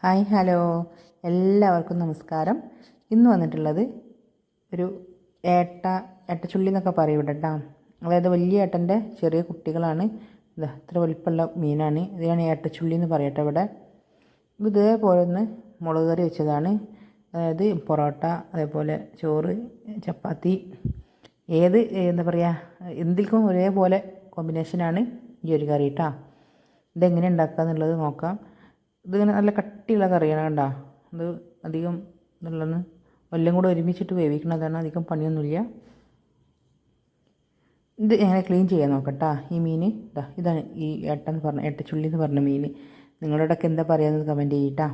Hi hello എല്ലാവർക്കും നമസ്കാരം. ഇന്ന് വന്നിട്ടുള്ളത് ഒരു ഏട്ടച്ചുള്ളി എന്നൊക്കെ പറയും ഇവിടെ കേട്ടോ. അതായത് വലിയ ഏട്ടൻ്റെ ചെറിയ കുട്ടികളാണ്. ഇതാ ഇത്ര വലിപ്പമുള്ള മീനാണ്. ഇതാണ് ഏട്ടച്ചുള്ളി എന്ന് പറയട്ടെ ഇവിടെ. ഇതേപോലെ ഒന്ന് മുളക് കറി വെച്ചതാണ്. അതായത് പൊറോട്ട, അതേപോലെ ചോറ്, ചപ്പാത്തി, എന്താ പറയുക, എന്തിൽക്കും ഒരേപോലെ കോമ്പിനേഷനാണ് ഈ ഒരു കറി കേട്ടോ. ഇതെങ്ങനെ ഉണ്ടാക്കുക എന്നുള്ളത് നോക്കാം. ഇതിങ്ങനെ നല്ല കട്ടിയുള്ള കറിയാണ് കണ്ടോ. ഇത് അധികം ഇതുള്ളതെന്ന് എല്ലാം കൂടെ ഒരുമിച്ചിട്ട് വേവിക്കണതാണ്. അധികം പണിയൊന്നുമില്ല. ഇത് എങ്ങനെ ക്ലീൻ ചെയ്യാൻ നോക്കട്ടാ. ഈ മീൻ ഇതാണ് ഈ ഏട്ടച്ചുള്ളി എന്ന് പറഞ്ഞ മീൻ. നിങ്ങളോടൊക്കെ എന്താ പറയുന്നത് കമൻറ്റ് ചെയ്യട്ടാ.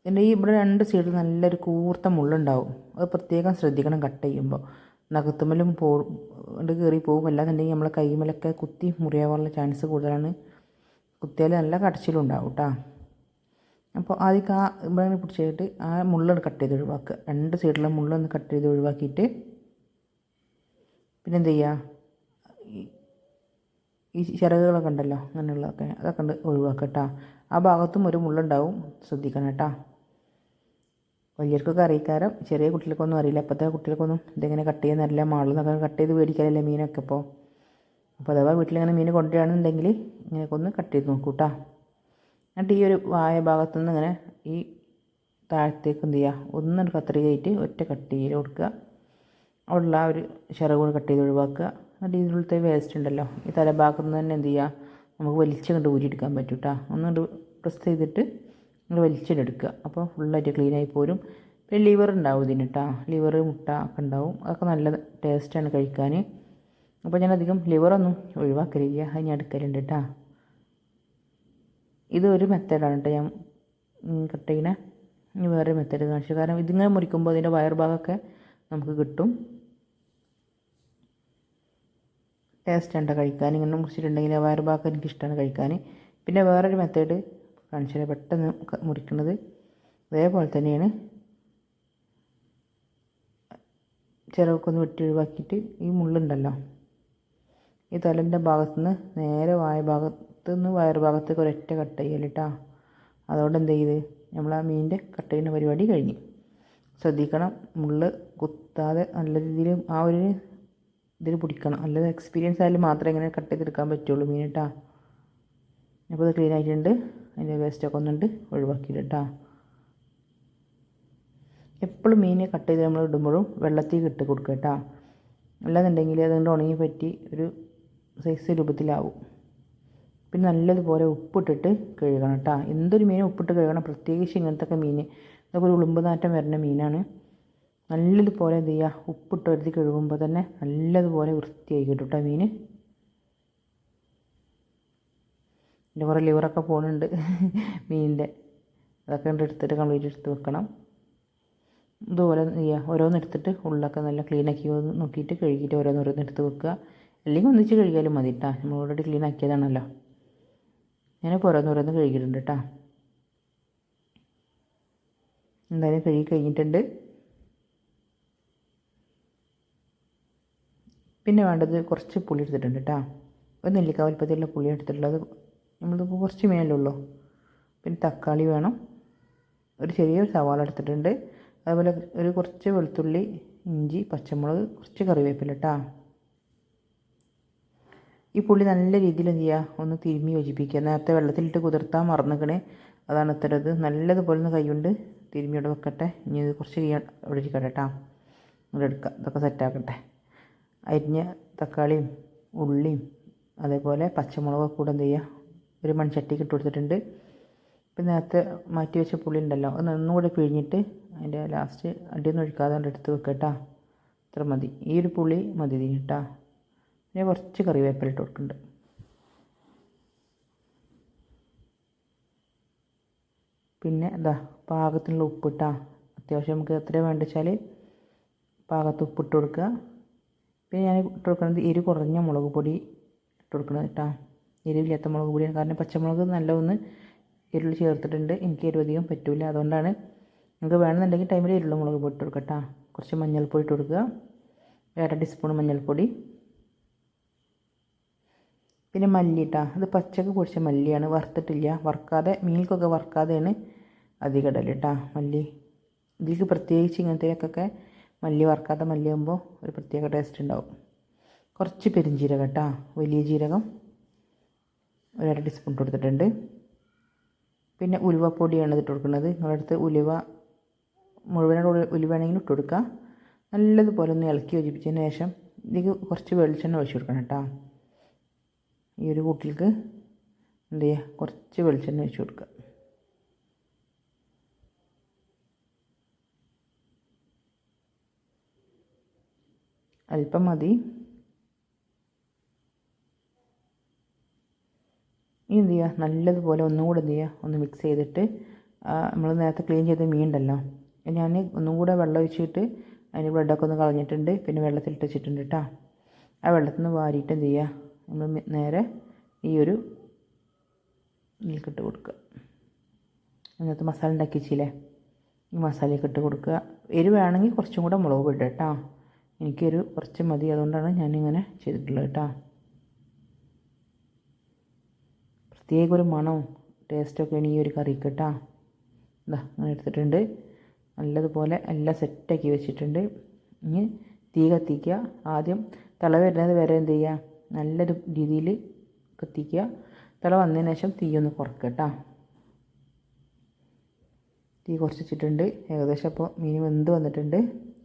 ഇതിൻ്റെ ഇവിടെ രണ്ട് സൈഡിൽ നല്ലൊരു കൂർത്ത മുള്ളുണ്ടാവും. അത് പ്രത്യേകം ശ്രദ്ധിക്കണം കട്ട് ചെയ്യുമ്പോൾ. നഖത്തുമ്മലും കയറി പോകും. അല്ലാന്നുണ്ടെങ്കിൽ നമ്മളെ കൈമലൊക്കെ കുത്തി മുറിയാവാനുള്ള ചാൻസ് കൂടുതലാണ്. കുത്തിയാൽ നല്ല കടച്ചിലുണ്ടാവും കേട്ടോ. അപ്പോൾ ആദ്യം ഇവിടെ പിടിച്ചിട്ട് ആ മുള്ളൊന്ന് കട്ട് ചെയ്ത് ഒഴിവാക്കുക. രണ്ട് സൈഡിലെ മുള്ളൊന്ന് കട്ട് ചെയ്ത് ഒഴിവാക്കിയിട്ട് പിന്നെ എന്ത് ചെയ്യുക, ഈ ചിറകുകളൊക്കെ ഉണ്ടല്ലോ അങ്ങനെയുള്ളതൊക്കെ അതൊക്കെ ഉണ്ട് ഒഴിവാക്കുക കേട്ടോ. ആ ഭാഗത്തും ഒരു മുള്ളുണ്ടാവും, ശ്രദ്ധിക്കണം കേട്ടോ. വലിയവർക്കൊക്കെ അറിയിക്കാരം, ചെറിയ കുട്ടികൾക്കൊന്നും അറിയില്ല. അപ്പോഴത്തെ കുട്ടികൾക്കൊന്നും ഇതെങ്ങനെ കട്ട് ചെയ്യുന്നറിയില്ല. മാളിൽ കട്ട് ചെയ്ത് മേടിക്കാനല്ലേ മീനൊക്കെ. അപ്പോൾ അഥവാ വീട്ടിലിങ്ങനെ മീൻ കൊണ്ടുവരികയാണെന്നുണ്ടെങ്കിൽ ഇങ്ങനെയൊക്കെ ഒന്ന് കട്ട് ചെയ്ത് നോക്കൂ കേട്ടോ. എന്നിട്ട് ഈ ഒരു വായ ഭാഗത്തു നിന്ന് ഇങ്ങനെ ഈ താഴത്തേക്ക് എന്ത് ചെയ്യുക, ഒന്നൊരു കത്രികയായിട്ട് ഒറ്റ കട്ട് ചെയ്ത് കൊടുക്കുക. അവിടെയുള്ള ആ ഒരു ചിറക് കട്ട് ചെയ്ത് ഒഴിവാക്കുക. എന്നിട്ട് ഇതിനുള്ളത്തെ വേസ്റ്റ് ഉണ്ടല്ലോ, ഈ തലഭാഗത്ത് നിന്ന് തന്നെ എന്ത് ചെയ്യുക, നമുക്ക് വലിച്ചുകൊണ്ട് ഊരിയെടുക്കാൻ പറ്റും കേട്ടോ. ഒന്നുകൊണ്ട് പ്രസ് ചെയ്തിട്ട് ഇങ്ങനെ വലിച്ചിട്ടെടുക്കുക. അപ്പോൾ ഫുള്ളായിട്ട് ക്ലീനായി പോരും. പിന്നെ ലിവർ ഉണ്ടാവും ഇതിന് കേട്ടോ. ലിവർ, മുട്ട ഒക്കെ ഉണ്ടാവും. അതൊക്കെ നല്ല ടേസ്റ്റാണ് കഴിക്കാൻ. അപ്പോൾ ഞാനധികം ലിവറൊന്നും ഒഴിവാക്കലില്ല, അത് ഞാൻ എടുക്കലുണ്ട് കേട്ടോ. ഇത് ഒരു മെത്തേഡാണ് കേട്ടോ ഞാൻ കട്ട് ചെയ്യണ. ഇനി വേറെ മെത്തേഡ് കാണിച്ചു. കാരണം ഇതിങ്ങനെ മുറിക്കുമ്പോൾ അതിൻ്റെ വയർ ഭാഗമൊക്കെ നമുക്ക് കിട്ടും. ടേസ്റ്റ് ഉണ്ട് കഴിക്കാൻ. ഇങ്ങനെ മുറിച്ചിട്ടുണ്ടെങ്കിൽ വയർ ഭാഗം എനിക്കിഷ്ടമാണ് കഴിക്കാൻ. പിന്നെ വേറൊരു മെത്തേഡ് കാണിച്ചാൽ പെട്ടെന്ന് മുറിക്കുന്നത് അതേപോലെ തന്നെയാണ്. ചിറകൊക്കെ വെട്ടി ഒഴിവാക്കിയിട്ട് ഈ മുള്ളുണ്ടല്ലോ, ഈ തലൻ്റെ ഭാഗത്തുനിന്ന് നേരെ വായ ഭാഗത്തുനിന്ന് വയർ ഭാഗത്തേക്ക് ഒരൊറ്റ കട്ട് ചെയ്യൽ കേട്ടോ. അതുകൊണ്ട് എന്ത് ചെയ്ത് നമ്മൾ ആ മീനിൻ്റെ കട്ട് ചെയ്യുന്ന പരിപാടി കഴിഞ്ഞു. ശ്രദ്ധിക്കണം, മുള്ള് കുത്താതെ നല്ല രീതിയിൽ ആ ഒരു ഇതിൽ പിടിക്കണം. നല്ലത് എക്സ്പീരിയൻസ് ആയാലും മാത്രമേ ഇങ്ങനെ കട്ട് ചെയ്തെടുക്കാൻ പറ്റുള്ളൂ മീൻ കേട്ടോ. അപ്പോൾ ഇത് ക്ലീൻ ആയിട്ടുണ്ട്. അതിൻ്റെ വേസ്റ്റൊക്കെ ഒന്നുണ്ട് ഒഴിവാക്കിയിട്ട് കേട്ടോ. എപ്പോഴും മീൻ കട്ട് ചെയ്ത് നമ്മൾ ഇടുമ്പോഴും വെള്ളത്തിൽ ഇട്ട് കൊടുക്കുക കേട്ടോ. അല്ലാന്നുണ്ടെങ്കിൽ അതുകൊണ്ട് ഉണങ്ങി പറ്റി ഒരു സൈസ് രൂപത്തിലാവും. പിന്നെ നല്ലതുപോലെ ഉപ്പിട്ടിട്ട് കഴുകണം കേട്ടോ. എന്തൊരു മീനും ഉപ്പിട്ട് കഴുകണം, പ്രത്യേകിച്ച് ഇങ്ങനത്തെ മീൻ. ഇതൊക്കെ ഒരു ഉളുമ്പ് നാറ്റം വരുന്ന മീനാണ്. നല്ലതുപോലെ എന്ത് ചെയ്യുക, ഉപ്പിട്ട് വരുത്തി കഴുകുമ്പോൾ തന്നെ നല്ലതുപോലെ വൃത്തിയായി കിട്ടും കേട്ടോ മീൻ. പിന്നെ കുറേ ലിവറൊക്കെ പോകുന്നുണ്ട് മീനിൻ്റെ. അതൊക്കെ എടുത്തിട്ട് കംപ്ലീറ്റ് എടുത്ത് വെക്കണം. ഇതുപോലെ എന്ത് ചെയ്യുക, ഓരോന്നെടുത്തിട്ട് ഉള്ളൊക്കെ നല്ല ക്ലീനാക്കി നോക്കിയിട്ട് കഴുകിയിട്ട് ഓരോന്നെടുത്ത് വെക്കുക. അല്ലെങ്കിൽ ഒന്നിച്ച് കഴുകിയാലും മതി കേട്ടോ. നമ്മൾ ഓൾറെഡി ക്ലീൻ ആക്കിയതാണല്ലോ. ഞാനിപ്പോൾ ഓരോന്ന് കഴുകിയിട്ടുണ്ട് കേട്ടോ. എന്തായാലും കഴുകി കഴിഞ്ഞിട്ടുണ്ട്. പിന്നെ വേണ്ടത് കുറച്ച് പുളി എടുത്തിട്ടുണ്ട് കേട്ടോ. ഒരു നെല്ലിക്ക വലുപ്പത്തിലുള്ള പുളി എടുത്തിട്ടുള്ളത്. നമ്മളിപ്പോൾ കുറച്ച് മേലേ ഉള്ളൂ. പിന്നെ തക്കാളി വേണം. ഒരു ചെറിയൊരു സവാള എടുത്തിട്ടുണ്ട്. അതുപോലെ ഒരു കുറച്ച് വെളുത്തുള്ളി, ഇഞ്ചി, പച്ചമുളക്, കുറച്ച് കറിവേപ്പില കേട്ടോ. ഈ പുളി നല്ല രീതിയിൽ എന്ത് ചെയ്യുക, ഒന്ന് തിരുമ്മി യോജിപ്പിക്കുക. നേരത്തെ വെള്ളത്തിലിട്ട് കുതിർത്താൻ മറന്നിക്കണേ, അതാണ് ഇത്തരത്. നല്ലതുപോലെ ഒന്ന് കൈകൊണ്ട് തിരുമ്മി ഇവിടെ വെക്കട്ടെ. ഇനി ഇത് കുറച്ച് ഇവിടെ ഇരിക്കട്ടെ കേട്ടോ. ഇവിടെ എടുക്കാം, ഇതൊക്കെ സെറ്റാക്കട്ടെ. അരിഞ്ഞ തക്കാളിയും ഉള്ളിയും അതേപോലെ പച്ചമുളകൊക്കെ കൂടെ എന്ത് ചെയ്യുക, ഒരു മൺചട്ടിക്ക് ഇട്ട് കൊടുത്തിട്ടുണ്ട്. പിന്നെ നേരത്തെ മാറ്റി വെച്ച പുളി ഉണ്ടല്ലോ, അത് ഒന്നുകൂടെ പിഴിഞ്ഞിട്ട് അതിൻ്റെ ലാസ്റ്റ് അടിയൊന്നും ഒഴിക്കാതെ കൊണ്ട് എടുത്ത് വെക്കുക കേട്ടോ. ഇത്ര മതി, ഈ ഒരു പുളി മതി ഇതിന് കേട്ടോ. പിന്നെ കുറച്ച് കറിവേപ്പില ഇട്ട് കൊടുക്കുന്നുണ്ട്. പിന്നെ പാകത്തിനുള്ള ഉപ്പിട്ടാ. അത്യാവശ്യം നമുക്ക് എത്ര വേണ്ട വെച്ചാൽ പാകത്ത് ഉപ്പിട്ട് കൊടുക്കുക. പിന്നെ ഞാൻ ഇട്ട് കൊടുക്കുന്നത് എരിവ് കുറഞ്ഞ മുളക് പൊടി ഇട്ട് കൊടുക്കുന്നത് കേട്ടോ. എരിവില്ലാത്ത മുളക് പൊടിയാണ്. കാരണം പച്ചമുളക് നല്ല ഒന്ന് എരിവിൽ ചേർത്തിട്ടുണ്ട്. എനിക്ക് എരിവ് അധികം പറ്റില്ല. അതുകൊണ്ടാണ്. നിങ്ങൾക്ക് വേണമെന്നുണ്ടെങ്കിൽ ടൈമിൽ എരിവുള്ള മുളക് പൊടി ഇട്ട് കൊടുക്കുക കേട്ടോ. കുറച്ച് മഞ്ഞൾപ്പൊടി ഇട്ട് കൊടുക്കുക, 1 ടീസ്പൂൺ മഞ്ഞൾപ്പൊടി. പിന്നെ മല്ലി കേട്ടോ. അത് പച്ചക്ക് പൊടിച്ച മല്ലിയാണ്, വറുത്തിട്ടില്ല. വറുക്കാതെ, മീനിക്കൊക്കെ വറുക്കാതെയാണ് അധികം ഇടൽ കേട്ടോ മല്ലി. ഇതിലേക്ക് പ്രത്യേകിച്ച് ഇങ്ങനത്തേക്കൊക്കെ മല്ലി വറുക്കാത്ത മല്ലിയാകുമ്പോൾ ഒരു പ്രത്യേക ടേസ്റ്റ് ഉണ്ടാവും. കുറച്ച് പെരുംജീരകം കേട്ടോ, വലിയ ജീരകം 1 ടീസ്പൂൺ കൊടുത്തിട്ടുണ്ട്. പിന്നെ ഉലുവപ്പൊടിയാണ് ഇതിട്ട് കൊടുക്കുന്നത്. നിങ്ങളുടെ അടുത്ത് ഉലുവ മുഴുവനായിട്ട് ഉലുവയാണെങ്കിൽ ഇട്ട് കൊടുക്കുക. നല്ലതുപോലെ ഒന്ന് ഇളക്കി യോജിപ്പിച്ചതിന് ശേഷം ഇതിലേക്ക് കുറച്ച് വെളിച്ചെണ്ണ ഒഴിച്ച് കൊടുക്കണം കേട്ടോ. ഈ ഒരു കൂട്ടിലേക്ക് എന്ത് ചെയ്യുക, കുറച്ച് വെളിച്ചെണ്ണ ഒഴിച്ച് കൊടുക്കുക. അല്പം മതി. ഇനി എന്ത് ചെയ്യുക, നല്ലതുപോലെ ഒന്നും കൂടെ എന്ത് ചെയ്യുക, ഒന്ന് മിക്സ് ചെയ്തിട്ട് നമ്മൾ നേരത്തെ ക്ലീൻ ചെയ്ത മീൻ ഉണ്ടല്ലോ, ഞാൻ ഒന്നും കൂടെ വെള്ളം ഒഴിച്ചിട്ട് അതിന് ബ്ലഡൊക്കെ ഒന്ന് കളഞ്ഞിട്ടുണ്ട്. പിന്നെ വെള്ളത്തിലിട്ട് വെച്ചിട്ടുണ്ട് കേട്ടോ. ആ വെള്ളത്തിൽ നിന്ന് വാരിയിട്ട് എന്ത് ചെയ്യുക, നമ്മൾ നേരെ ഈ ഒരു ഇതിൽക്കിട്ട് കൊടുക്കുക. അതിനകത്ത് മസാല ഉണ്ടാക്കി വെച്ചില്ലേ, ഈ മസാലയൊക്കെ ഇട്ട് കൊടുക്കുക. എരിവ് വേണമെങ്കിൽ കുറച്ചും കൂടെ മുളക് ഇടുക കേട്ടോ. എനിക്കൊരു കുറച്ച് മതി, അതുകൊണ്ടാണ് ഞാനിങ്ങനെ ചെയ്തിട്ടുള്ളത് കേട്ടോ. പ്രത്യേക ഒരു മണവും ടേസ്റ്റൊക്കെയാണ് ഈ ഒരു കറിക്ക് കേട്ടോ. ഇതാ അങ്ങനെ എടുത്തിട്ടുണ്ട്. നല്ലതുപോലെ എല്ലാം സെറ്റാക്കി വെച്ചിട്ടുണ്ട്. ഇനി തീ കത്തിക്കുക. ആദ്യം തിള വരുന്നത് വരെ എന്ത് ചെയ്യുക, നല്ലൊരു രീതിയിൽ കത്തിക്കുക. തിള വന്നതിന് ശേഷം തീ ഒന്ന് കുറക്കുക കേട്ടോ. തീ കുറച്ചിട്ടുണ്ട്. ഏകദേശം അപ്പോൾ മീൻ വെന്ത് വന്നിട്ടുണ്ട്.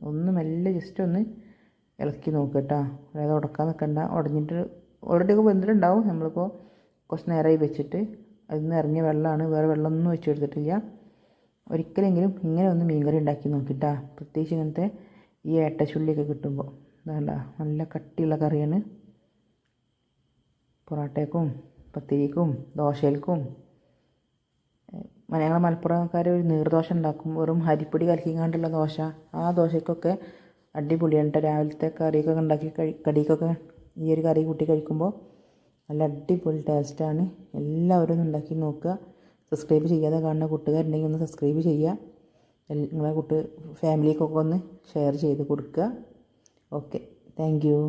ഒന്ന് മെല്ലെ ജസ്റ്റ് ഒന്ന് ഇളക്കി നോക്കുക കേട്ടോ. അതായത് ഉടക്കാൻ നിൽക്കണ്ട. ഉടഞ്ഞിട്ട് ഓൾറെഡി ഒക്കെ വെന്തിട്ടുണ്ടാവും. നമ്മളിപ്പോൾ കുറച്ച് നേരമായി വെച്ചിട്ട് അതിൽ നിന്ന് ഇറങ്ങിയ വെള്ളമാണ്, വേറെ വെള്ളമൊന്നും വെച്ച് കൊടുത്തിട്ടില്ല. ഒരിക്കലെങ്കിലും ഇങ്ങനെ ഒന്ന് മീൻകറി ഉണ്ടാക്കി നോക്കിട്ടാ. പ്രത്യേകിച്ച് ഇങ്ങനത്തെ ഈ ഏട്ടച്ചുള്ളിയൊക്കെ കിട്ടുമ്പോൾ അതല്ല, നല്ല കട്ടിയുള്ള കറിയാണ്. പൊറോട്ടയ്ക്കും പത്തിരിക്കും ദോശയിൽക്കും. ഞങ്ങൾ മലപ്പുറംകാർ ഒരു നീർദോശ ഉണ്ടാക്കും, വെറും അരിപ്പൊടി കലക്കിങ്ങാണ്ടുള്ള ദോശ. ആ ദോശയ്ക്കൊക്കെ അടിപൊളിയാണ് കേട്ടോ. രാവിലത്തെ കറിയൊക്കെ ഉണ്ടാക്കി കടിക്കൊക്കെ ഈ ഒരു കറി കൂട്ടി കഴിക്കുമ്പോൾ നല്ല അടിപൊളി ടേസ്റ്റാണ്. എല്ലാവരും ഒന്ന് ഉണ്ടാക്കി നോക്കുക. സബ്സ്ക്രൈബ് ചെയ്യാതെ കാണുന്ന കൂട്ടുകാരുണ്ടെങ്കിൽ ഒന്ന് സബ്സ്ക്രൈബ് ചെയ്യുക. നിങ്ങളെ ഫാമിലിക്കൊക്കെ ഒന്ന് ഷെയർ ചെയ്ത് കൊടുക്കുക. Okay, thank you.